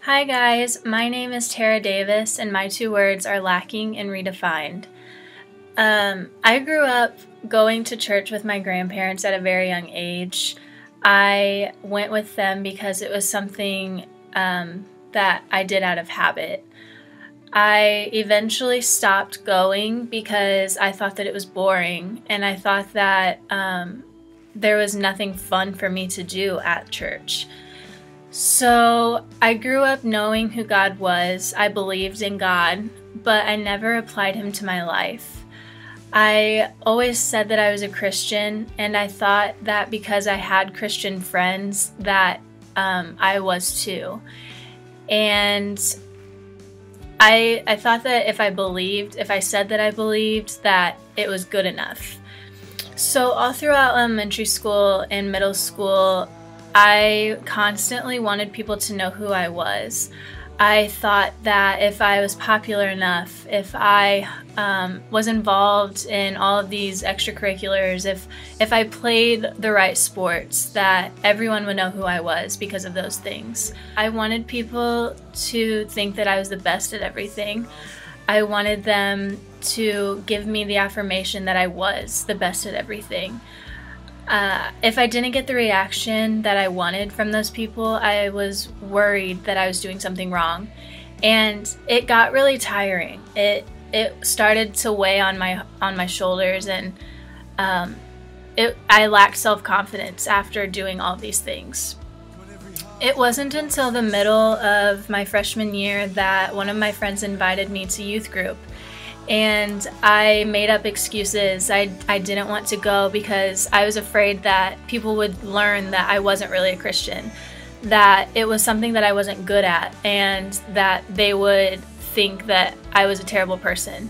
Hi guys, my name is Tara Davis and my two words are lacking and redefined. I grew up going to church with my grandparents at a very young age. I went with them because it was something that I did out of habit. I eventually stopped going because I thought that it was boring and I thought that there was nothing fun for me to do at church. So I grew up knowing who God was. I believed in God, but I never applied Him to my life. I always said that I was a Christian, and I thought that because I had Christian friends that I was too. And I thought that if I said that I believed, that it was good enough. So all throughout elementary school and middle school, I constantly wanted people to know who I was. I thought that if I was popular enough, if I was involved in all of these extracurriculars, if I played the right sports, that everyone would know who I was because of those things. I wanted people to think that I was the best at everything. I wanted them to give me the affirmation that I was the best at everything. If I didn't get the reaction that I wanted from those people, I was worried that I was doing something wrong. And it got really tiring. It started to weigh on my shoulders, and I lacked self-confidence after doing all these things. It wasn't until the middle of my freshman year that one of my friends invited me to youth group. And I made up excuses. I didn't want to go because I was afraid that people would learn that I wasn't really a Christian, that it was something that I wasn't good at, and that they would think that I was a terrible person.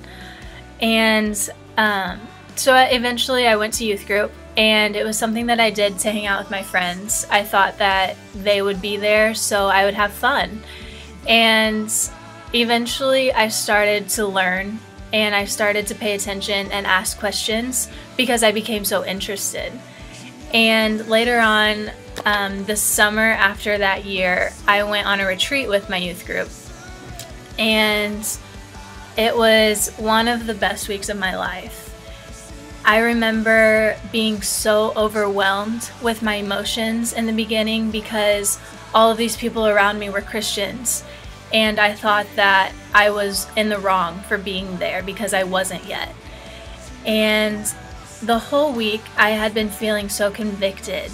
And so eventually I went to youth group, and it was something that I did to hang out with my friends. I thought that they would be there so I would have fun. And eventually I started to learn, and I started to pay attention and ask questions because I became so interested. And later on, the summer after that year, I went on a retreat with my youth group. And it was one of the best weeks of my life. I remember being so overwhelmed with my emotions in the beginning because all of these people around me were Christians. And I thought that I was in the wrong for being there because I wasn't yet. And the whole week I had been feeling so convicted,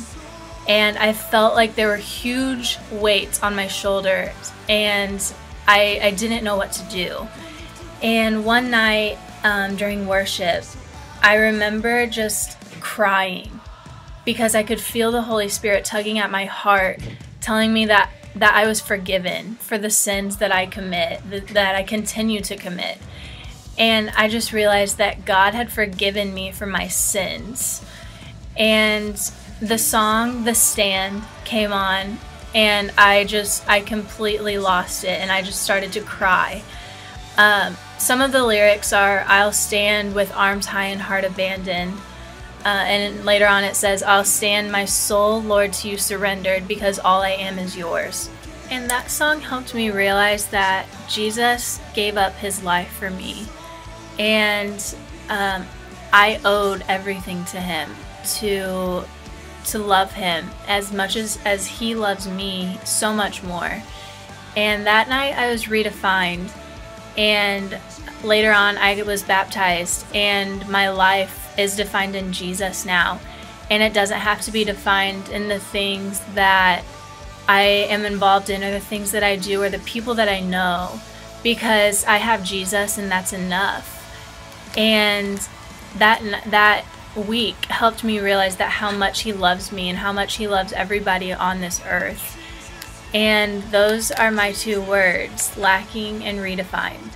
and I felt like there were huge weights on my shoulders, and I didn't know what to do. And one night during worship, I remember just crying because I could feel the Holy Spirit tugging at my heart, telling me that I was forgiven for the sins that I commit, that I continue to commit. And I just realized that God had forgiven me for my sins. And the song, The Stand, came on, and I completely lost it, and I just started to cry. Some of the lyrics are, "I'll stand with arms high and heart abandoned." And later on it says, "I'll stand my soul, Lord, to you surrendered, because all I am is yours." And that song helped me realize that Jesus gave up His life for me. And I owed everything to Him, to love Him as much as He loves me, so much more. And that night I was redefined. And later on I was baptized, and my life is defined in Jesus now. And it doesn't have to be defined in the things that I am involved in, or the things that I do, or the people that I know, because I have Jesus, and that's enough. And that week helped me realize that how much He loves me and how much He loves everybody on this earth. And those are my two words, lacking and redefined.